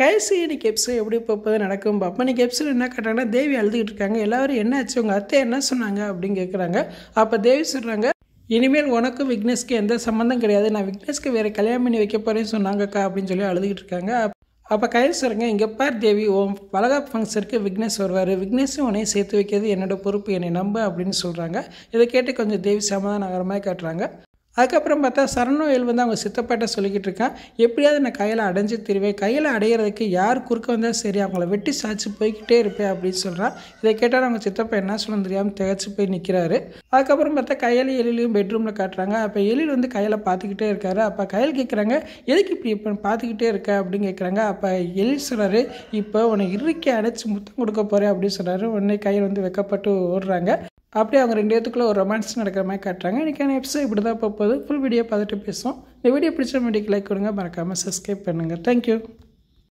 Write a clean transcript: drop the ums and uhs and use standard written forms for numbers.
கடைசி இன்னைக்கு எபிசோட் எப்படி போகுது நடக்கும் பார்ப்போம். இன்னைக்கு எபிசோட் என்ன கேட்டாங்கன்னா, தேவி அழுதுகிட்டு இருக்காங்க. எல்லாரும் என்ன ஆச்சு, உங்கள் அத்தை என்ன சொன்னாங்க அப்படின்னு கேட்குறாங்க. அப்போ தேவி சொல்கிறாங்க, இனிமேல் உனக்கும் விக்னேஷ்க்கு எந்த சம்மந்தம் கிடையாது, நான் விக்னேஷ்க்கு வேறு கல்யாணம் பண்ணி வைக்க போகிறேன்னு சொன்னாங்கக்கா அப்படின்னு சொல்லி அழுதுகிட்டு இருக்காங்க. அப்போ கையில் சொல்கிறாங்க, இங்கே பார் தேவி, உன் வளகாப்பு ஃபங்க்ஷனுக்கு விக்னேஷ் வருவார், விக்னேஷும் உன்னையும் சேர்த்து வைக்கிறது என்னோட பொறுப்பு, என்னை நம்ப அப்படின்னு சொல்கிறாங்க. இதை கேட்டு கொஞ்சம் தேவி சமாதானம் ஆகிற மாதிரி காட்டுறாங்க. அதுக்கப்புறம் பார்த்தா சரணோயல் வந்து அவங்க சித்தப்பாட்ட சொல்லிக்கிட்டு இருக்கான், எப்படியாவது நான் கையில் அடைஞ்சு திருவேன், கையில் அடையிறதுக்கு யார் குறுக்க வந்தால் சரி அவங்கள வெட்டி சாய்ச்சி போய்கிட்டே இருப்பேன் அப்படின்னு சொல்கிறான். இதை கேட்டால் அவங்க சித்தப்பா என்ன சொல்லணும் தெரியாமல் திகச்சு போய் நிற்கிறாரு. அதுக்கப்புறம் பார்த்தா கையில் எழிலையும் பெட்ரூமில் காட்டுறாங்க. அப்போ எழில் வந்து கையில் பார்த்துக்கிட்டே இருக்காரு. அப்போ கையில் கேட்குறாங்க, எதுக்கு இப்படி இப்போ பார்த்துக்கிட்டே இருக்க அப்படின்னு கேட்குறாங்க. அப்போ எழில் சொல்கிறாரு, இப்போ உன்னை இறுக்கி அடைச்சி முத்தம் கொடுக்க போகிறேன் அப்படின்னு சொல்கிறாரு. உடனே கையில் வந்து வெக்கப்பட்டு ஓடுறாங்க. அப்படியே அவங்க ரெண்டு பேத்துக்குள்ளே ஒரு ரொமான்ஸ் நடக்கிற மாதிரி காட்டுறாங்க. இன்றைக்கான எபிசோட் இப்படி தான் போகுது. ஃபுல் வீடியோ பார்த்துட்டு பேசுவோம். இந்த வீடியோ பிடிச்ச வீடியோக்கு லைக் கொடுங்க, மறக்காமல் சப்ஸ்கிரைப் பண்ணுங்கள். தேங்க்யூ.